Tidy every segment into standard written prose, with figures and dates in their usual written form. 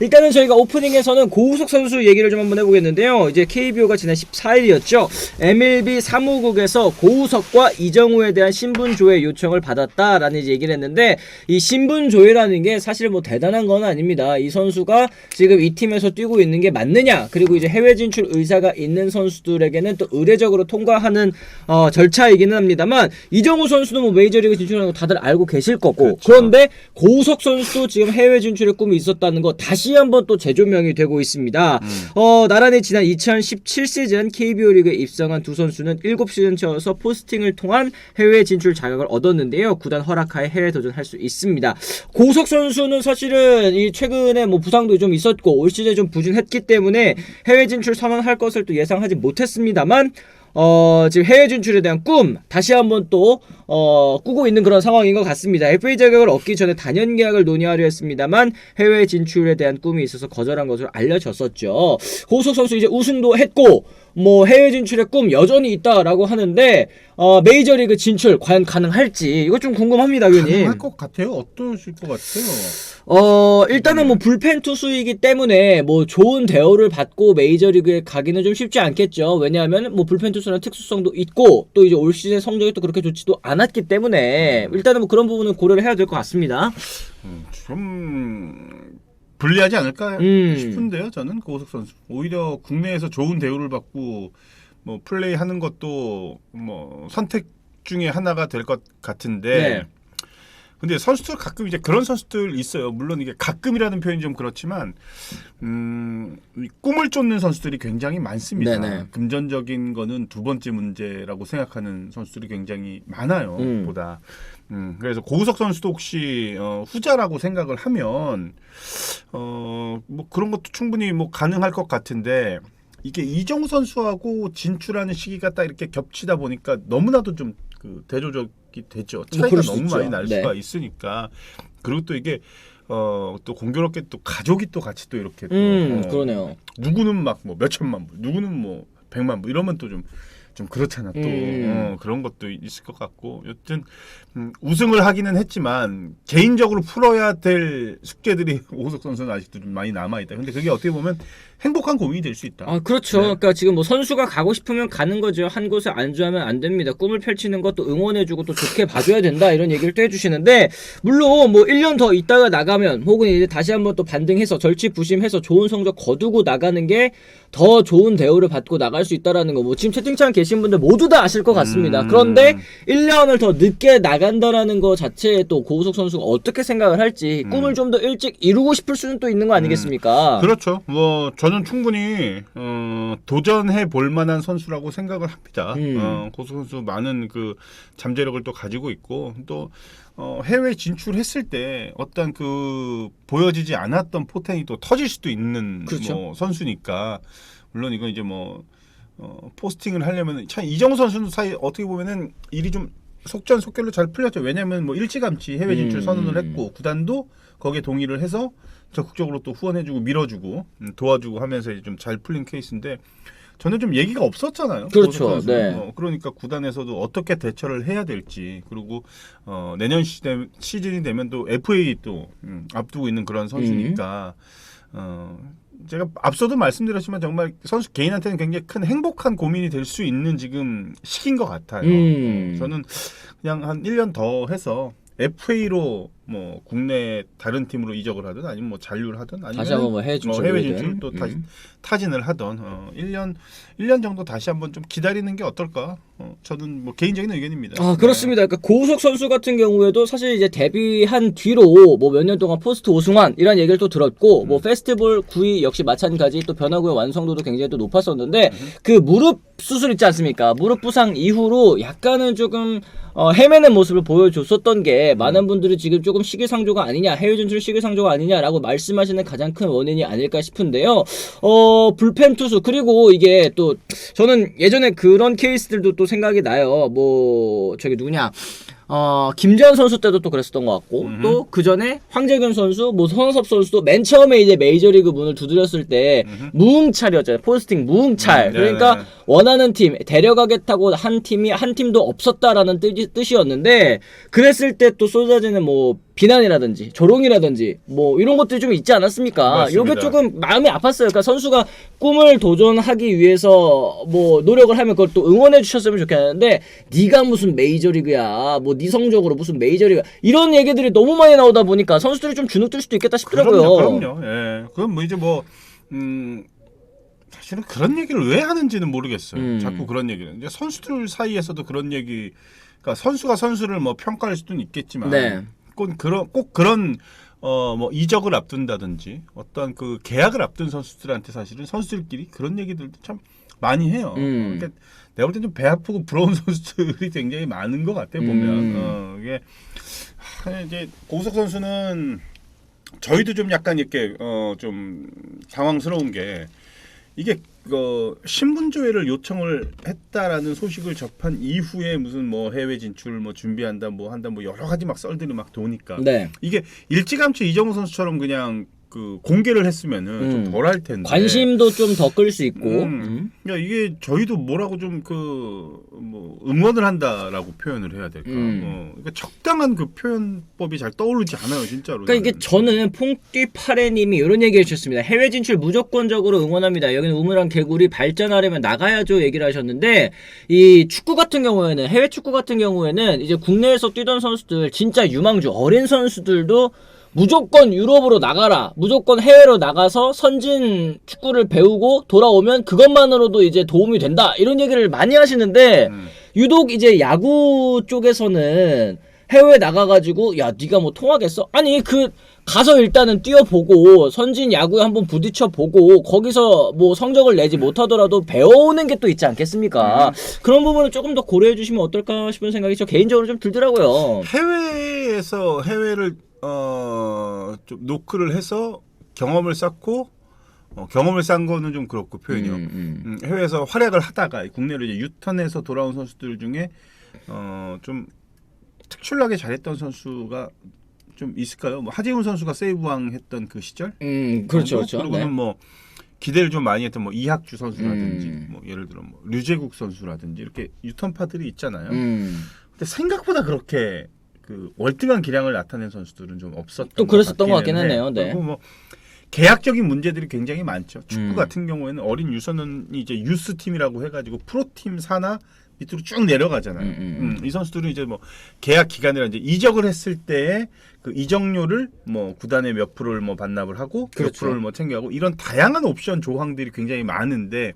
일단은 저희가 오프닝에서는 고우석 선수 얘기를 좀 한번 해보겠는데요. 이제 KBO가 지난 14일이었죠. MLB 사무국에서 고우석과 이정우에 대한 신분조회 요청을 받았다라는 이제 얘기를 했는데, 이 신분조회라는 게 사실 뭐 대단한 건 아닙니다. 이 선수가 지금 이 팀에서 뛰고 있는 게 맞느냐, 그리고 이제 해외 진출 의사가 있는 선수들에게는 또 의례적으로 통과하는 절차이기는 합니다만, 이정우 선수도 뭐 메이저리그 진출하는 거 다들 알고 계실 거고, 그렇죠. 그런데 고우석 선수도 지금 해외 진출의 꿈이 있었다는 거 다시 한번 또 재조명이 되고 있습니다. 나란히 지난 2017 시즌 KBO 리그에 입성한 두 선수는 7시즌 채워서 포스팅을 통한 해외 진출 자격을 얻었는데요. 구단 허락하에 해외 도전할 수 있습니다. 고우석 선수는 사실은 이 최근에 뭐 부상도 좀 있었고 올 시즌 좀 부진했기 때문에 해외 진출 선언할 것을 또 예상하지 못했습니다만, 지금 해외 진출에 대한 꿈 다시 한번 또 꾸고 있는 그런 상황인 것 같습니다. FA 자격을 얻기 전에 단연 계약을 논의하려 했습니다만 해외 진출에 대한 꿈이 있어서 거절한 것으로 알려졌었죠. 고우석 선수 이제 우승도 했고 뭐 해외 진출의 꿈 여전히 있다라고 하는데, 메이저리그 진출 과연 가능할지 이거 좀 궁금합니다, 위원님. 가능할 것 같아요. 어떠실 것 같아요? 일단은 뭐 불펜 투수이기 때문에 뭐 좋은 대우를 받고 메이저리그에 가기는 좀 쉽지 않겠죠. 왜냐하면 뭐 불펜 투수라는 특수성도 있고 또 이제 올 시즌 성적이 또 그렇게 좋지도 않았기 때문에 일단은 뭐 그런 부분은 고려를 해야 될 것 같습니다. 좀 불리하지 않을까 싶은데요. 저는 고우석 선수 오히려 국내에서 좋은 대우를 받고 뭐 플레이하는 것도 뭐 선택 중에 하나가 될 것 같은데. 네. 근데 선수들 가끔 이제 그런 선수들 있어요. 물론 이게 가끔이라는 표현이 좀 그렇지만 꿈을 쫓는 선수들이 굉장히 많습니다. 네네. 금전적인 거는 두 번째 문제라고 생각하는 선수들이 굉장히 많아요. 보다. 그래서 고우석 선수도 혹시 후자라고 생각을 하면 뭐 그런 것도 충분히 뭐 가능할 것 같은데, 이게 이정우 선수하고 진출하는 시기가 딱 이렇게 겹치다 보니까 너무나도 좀 그 대조적이 되죠. 차이가 그럴 수 너무 있죠. 많이 날 네. 수가 있으니까. 그리고 또 이게 또 공교롭게 또 가족이 또 같이 또 이렇게 또, 그러네요. 누구는 막 뭐 몇천만 불, 누구는 뭐 100만 불 이러면 또 좀 그렇잖아 또. 그런 것도 있을 것 같고, 여튼 우승을 하기는 했지만 개인적으로 풀어야 될 숙제들이 오우석 선수는 아직도 좀 많이 남아 있다. 근데 그게 어떻게 보면 행복한 고민이 될 수 있다. 그렇죠. 네. 그러니까 지금 뭐 선수가 가고 싶으면 가는 거죠. 한 곳에 안주하면 안 됩니다. 꿈을 펼치는 것도 응원해주고 또 좋게 봐줘야 된다, 이런 얘기를 또 해주시는데, 물론 뭐 1년 더 있다가 나가면 혹은 이제 다시 한번 또 반등해서 절치부심해서 좋은 성적 거두고 나가는 게 더 좋은 대우를 받고 나갈 수 있다라는 거 뭐 지금 채팅창 계신 분들 모두 다 아실 것 같습니다. 그런데 1년을 더 늦게 나간다라는 거 자체에 또 고우석 선수가 어떻게 생각을 할지, 꿈을 좀 더 일찍 이루고 싶을 수는 또 있는 거 아니겠습니까? 그렇죠. 뭐 저는 충분히 도전해 볼 만한 선수라고 생각을 합니다. 고우석 선수 많은 그 잠재력을 또 가지고 있고, 또 해외 진출했을 때 어떤 그 보여지지 않았던 포텐이 또 터질 수도 있는 그렇죠. 뭐 선수니까. 물론 이건 이제 뭐 포스팅을 하려면 참 이정우 선수는 사실 어떻게 보면은 일이 좀 속전속결로 잘 풀렸죠. 왜냐하면 뭐 일찌감치 해외 진출 선언을 했고 구단도 거기에 동의를 해서 적극적으로 또 후원해주고 밀어주고 도와주고 하면서 좀 잘 풀린 케이스인데, 저는 좀 얘기가 없었잖아요. 그렇죠. 네. 그러니까 구단에서도 어떻게 대처를 해야 될지, 그리고 내년 시즌이 되면 또 FA 또 앞두고 있는 그런 선수니까 제가 앞서도 말씀드렸지만 정말 선수 개인한테는 굉장히 큰 행복한 고민이 될 수 있는 지금 시기인 것 같아요. 저는 그냥 한 1년 더 해서 FA로 뭐 국내 다른 팀으로 이적을 하든 아니면 뭐 잔류를 하든 아니면 다시 한번 뭐 해외 진출을 또 다시 타진을 하던 1년 정도 다시 한번 좀 기다리는 게 어떨까? 저는 뭐 개인적인 의견입니다. 그렇습니다. 그러니까 고우석 선수 같은 경우에도 사실 이제 데뷔한 뒤로 뭐 몇 년 동안 포스트 오승환 이런 얘기를 또 들었고, 뭐 페스티벌 9위 역시 마찬가지 또 변화구의 완성도도 굉장히 또 높았었는데, 그 무릎 수술 있지 않습니까? 무릎 부상 이후로 약간은 조금 헤매는 모습을 보여줬었던 게 많은 분들이 지금 조금 시기상조가 아니냐, 해외 진출 시기상조가 아니냐라고 말씀하시는 가장 큰 원인이 아닐까 싶은데요. 불펜 투수, 그리고 이게 또 저는 예전에 그런 케이스들도 또 생각이 나요. 뭐 저기 누구냐, 김재현 선수 때도 또 그랬었던 것 같고, 또 그 전에 황재균 선수, 뭐 손석섭 선수도 맨 처음에 이제 메이저리그 문을 두드렸을 때 무응찰이었잖아요. 포스팅 무응찰. 그러니까 원하는 팀 데려가겠다고 한 팀도 없었다라는 뜻이었는데, 그랬을 때 또 쏟아지는 뭐 비난이라든지 조롱이라든지 뭐 이런 것들이 좀 있지 않았습니까? 맞습니다. 이게 조금 마음이 아팠어요. 그러니까 선수가 꿈을 도전하기 위해서 뭐 노력을 하면 그걸 또 응원해 주셨으면 좋겠는데 네가 무슨 메이저리그야, 뭐 네 성적으로 무슨 메이저리그 이런 얘기들이 너무 많이 나오다 보니까 선수들이 좀 주눅 들 수도 있겠다 싶더라고요. 그럼요. 예. 그건 뭐 이제 뭐 사실은 그런 얘기를 왜 하는지는 모르겠어요. 자꾸 그런 얘기는 이제 선수들 사이에서도 그런 얘기, 그러니까 선수가 선수를 뭐 평가할 수는 있겠지만. 네. 꼭 그런 뭐 이적을 앞둔다든지 어떤 그 계약을 앞둔 선수들한테 사실은 선수들끼리 그런 얘기들도 참 많이 해요. 그러니까 내가 볼 때 좀 배 아프고 부러운 선수들이 굉장히 많은 것 같아 보면. 이게 이제 고우석 선수는 저희도 좀 약간 이렇게 좀 당황스러운 게 이게 신분 조회를 요청을 했다라는 소식을 접한 이후에 무슨 뭐 해외 진출 뭐 준비한다 뭐 한다 뭐 여러 가지 막 썰들이 막 도니까 네. 이게 일찌감치 이정우 선수처럼 그냥 그 공개를 했으면은 좀 덜 할 텐데 관심도 좀 더 끌 수 있고. 야, 이게 저희도 뭐라고 좀 뭐 응원을 한다라고 표현을 해야 될까? 그러니까 적당한 그 표현법이 잘 떠오르지 않아요, 진짜로. 그러니까 이게 저는 퐁띠파레님이 이런 얘기 해주셨습니다. 해외 진출 무조건적으로 응원합니다. 여기는 우물안 개구리 발전하려면 나가야죠 얘기를 하셨는데 이 축구 같은 경우에는 해외 축구 같은 경우에는 이제 국내에서 뛰던 선수들 진짜 유망주 어린 선수들도 무조건 유럽으로 나가라. 무조건 해외로 나가서 선진 축구를 배우고 돌아오면 그것만으로도 이제 도움이 된다. 이런 얘기를 많이 하시는데 유독 이제 야구 쪽에서는 해외 나가가지고 야 네가 뭐 통하겠어? 아니 그 가서 일단은 뛰어보고 선진 야구에 한번 부딪혀보고 거기서 뭐 성적을 내지 못하더라도 배워오는 게 또 있지 않겠습니까? 그런 부분을 조금 더 고려해 주시면 어떨까 싶은 생각이 저 개인적으로 좀 들더라고요. 해외에서 해외를 좀 노크를 해서 경험을 쌓고 경험을 쌓은 거는 좀 그렇고 표현이요. 해외에서 활약을 하다가 국내로 이제 유턴해서 돌아온 선수들 중에 좀 특출나게 잘했던 선수가 좀 있을까요? 뭐 하재훈 선수가 세이브왕 했던 그 시절? 그렇죠, 그렇죠. 그리고는 네. 뭐 기대를 좀 많이 했던 뭐 이학주 선수라든지 뭐 예를 들어 뭐 류제국 선수라든지 이렇게 유턴파들이 있잖아요. 근데 생각보다 그렇게 그 월등한 기량을 나타낸 선수들은 좀 없었던 또 그랬었던 것 같긴 하네요. 네. 그리고 뭐 계약적인 문제들이 굉장히 많죠. 축구 같은 경우에는 어린 유소년이 이제 유스 팀이라고 해가지고 프로팀 산하 밑으로 쭉 내려가잖아요. 이 선수들은 이제 뭐 계약 기간이라 이제 이적을 했을 때에 그 이적료를 뭐 구단에 몇 프로를 뭐 반납을 하고 몇 그렇죠. 프로를 뭐 챙겨가고 이런 다양한 옵션 조항들이 굉장히 많은데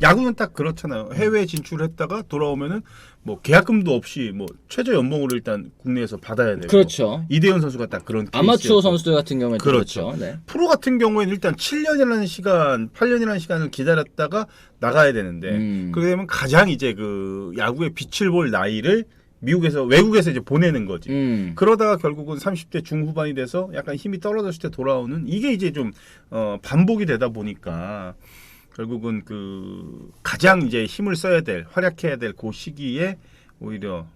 야구는 딱 그렇잖아요. 해외 진출했다가 돌아오면은 뭐 계약금도 없이 뭐 최저 연봉으로 일단 국내에서 받아야 되고. 그렇죠. 이대현 선수가 딱 그런 아마추어 케이스였고. 선수들 같은 경우에는 그렇죠. 그렇죠. 네. 프로 같은 경우에는 일단 7년이라는 시간, 8년이라는 시간을 기다렸다가 나가야 되는데 그렇게 되면 가장 이제 그 야구의 빛을 볼 나이를 외국에서 이제 보내는 거지. 그러다가 결국은 30대 중후반이 돼서 약간 힘이 떨어졌을 때 돌아오는 이게 이제 좀 반복이 되다 보니까 결국은 그 가장 이제 힘을 써야 될, 활약해야 될 그 시기에 오히려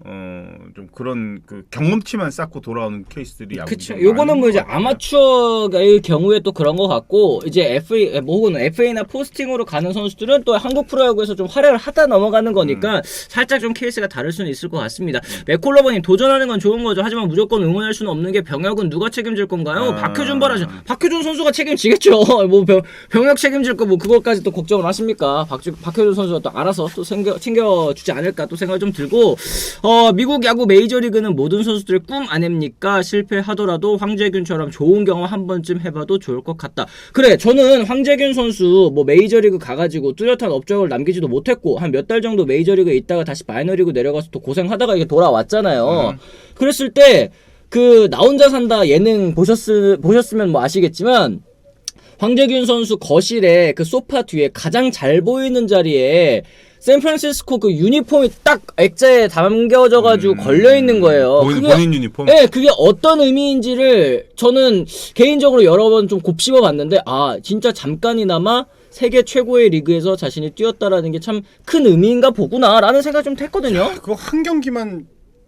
좀 그런 그 경험치만 쌓고 돌아오는 케이스들이 야구. 그렇죠. 요거는 뭐 이제 아마추어의 경우에 또 그런 것 같고 이제 FA 뭐 혹은 FA나 포스팅으로 가는 선수들은 또 한국 프로야구에서 좀 활약을 하다 넘어가는 거니까 살짝 좀 케이스가 다를 수는 있을 것 같습니다. 맥콜러버님 도전하는 건 좋은 거죠. 하지만 무조건 응원할 수는 없는 게 병역은 누가 책임질 건가요? 박효준 바라죠. 박효준 선수가 책임지겠죠. 뭐 병역 책임질 거 뭐 그것까지 또 걱정을 하십니까? 박효준 선수가 또 알아서 또 챙겨주지 않을까 또 생각이 좀 들고. 미국 야구 메이저리그는 모든 선수들의 꿈 아닙니까? 실패하더라도 황재균처럼 좋은 경험 한 번쯤 해봐도 좋을 것 같다. 그래, 저는 황재균 선수 뭐 메이저리그 가가지고 뚜렷한 업적을 남기지도 못했고 한 몇 달 정도 메이저리그에 있다가 다시 마이너리그 내려가서 또 고생하다가 이게 돌아왔잖아요. 그랬을 때 그 나 혼자 산다 예능 보셨으면 뭐 아시겠지만 황재균 선수 거실에 그 소파 뒤에 가장 잘 보이는 자리에 샌프란시스코 그 유니폼이 딱 액자에 담겨져가지고 걸려있는 거예요. 본인 유니폼? 네, 그게 어떤 의미인지를 저는 개인적으로 여러 번 좀 곱씹어 봤는데, 아, 진짜 잠깐이나마 세계 최고의 리그에서 자신이 뛰었다라는 게 참 큰 의미인가 보구나라는 생각이 좀 했거든요. 그거 한 경기만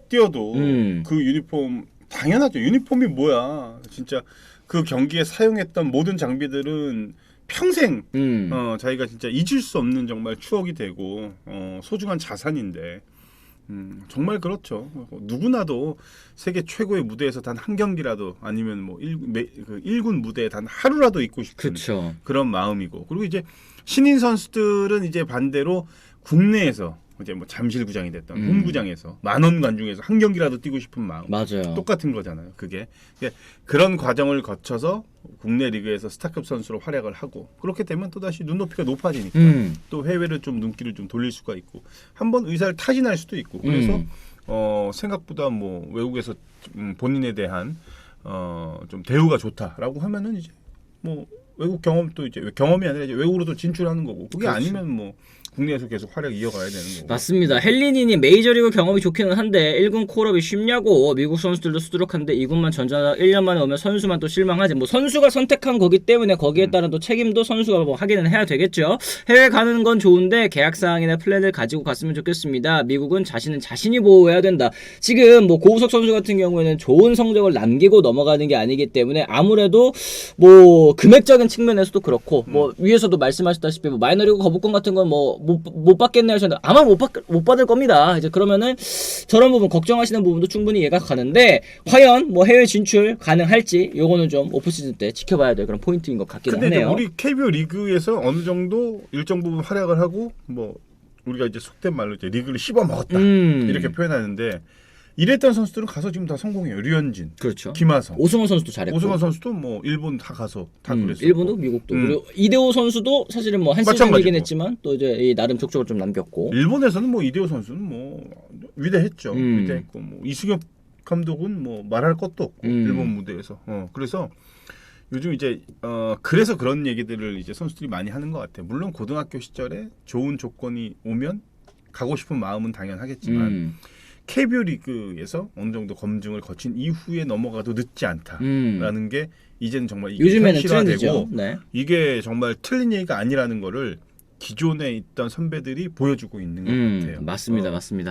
뛰어도 그 유니폼, 당연하죠. 유니폼이 뭐야. 진짜 그 경기에 사용했던 모든 장비들은 평생 자기가 진짜 잊을 수 없는 정말 추억이 되고 소중한 자산인데 정말 그렇죠. 누구나도 세계 최고의 무대에서 단 한 경기라도 아니면 뭐 1군 무대에 단 하루라도 있고 싶은 그쵸. 그런 마음이고, 그리고 이제 신인 선수들은 이제 반대로 국내에서 이제 뭐 잠실구장이 됐던 홈구장에서 만원 관중에서 한 경기라도 뛰고 싶은 마음, 맞아요. 똑같은 거잖아요. 그게 그런 과정을 거쳐서 국내 리그에서 스타급 선수로 활약을 하고, 그렇게 되면 또 다시 눈높이가 높아지니까 또 해외를 좀 눈길을 좀 돌릴 수가 있고, 한번 의사를 타진할 수도 있고, 그래서 생각보다 뭐 외국에서 본인에 대한 좀 대우가 좋다라고 하면은 이제 뭐 외국 경험도 이제 경험이 아니라 이제 외국으로도 진출하는 거고, 그게 그렇죠. 아니면 뭐 국내에서 계속 활약 이어가야 되는 거고. 맞습니다. 헬리니님 메이저리그 경험이 좋기는 한데 1군 콜업이 쉽냐고. 미국 선수들도 수두룩한데 2군만 전전하다 1년 만에 오면 선수만 또 실망하지. 뭐 선수가 선택한 거기 때문에 거기에 따른 또 책임도 선수가 뭐 하기는 해야 되겠죠. 해외 가는 건 좋은데 계약사항이나 플랜을 가지고 갔으면 좋겠습니다. 미국은 자신은 자신이 보호해야 된다. 지금 뭐 고우석 선수 같은 경우에는 좋은 성적을 남기고 넘어가는 게 아니기 때문에 아무래도 뭐 금액적인 측면에서도 그렇고 뭐 위에서도 말씀하셨다시피 뭐 마이너리그 거부권 같은 건 뭐 못 받겠네 하셨는데 아마 못 받을 겁니다. 이제 그러면은 저런 부분 걱정하시는 부분도 충분히 이해가 가는데, 과연 뭐 해외 진출 가능할지 요거는 좀 오프시즌 때 지켜봐야 될 그런 포인트인 것 같기는 근데 하네요. 우리 KBO 리그에서 어느 정도 일정 부분 활약을 하고, 뭐 우리가 이제 속된 말로 이제 리그를 씹어 먹었다 이렇게 표현하는데, 이랬던 선수들은 가서 지금 다 성공해요. 류현진, 그렇죠. 김하성, 오승원 선수도 잘했고. 오승환 선수도 뭐 일본 다 가서 다 그랬어. 일본도 미국도. 그리고 이대호 선수도 사실은 뭐 한 시즌이긴 했지만 또 이제 이 나름 족적을 좀 남겼고. 일본에서는 뭐 이대호 선수는 뭐 위대했죠. 위대했고, 뭐 이승엽 감독은 뭐 말할 것도 없고 일본 무대에서. 그래서 요즘 이제 그래서 그런 얘기들을 이제 선수들이 많이 하는 것 같아요. 물론 고등학교 시절에 좋은 조건이 오면 가고 싶은 마음은 당연하겠지만 KBO 리그에서 어느 정도 검증을 거친 이후에 넘어가도 늦지 않다라는 게 이제는 정말 이게 요즘에는 현실화되고, 트렌드죠. 네. 이게 정말 틀린 얘기가 아니라는 거를 기존에 있던 선배들이 보여주고 있는 것 같아요. 맞습니다. 맞습니다.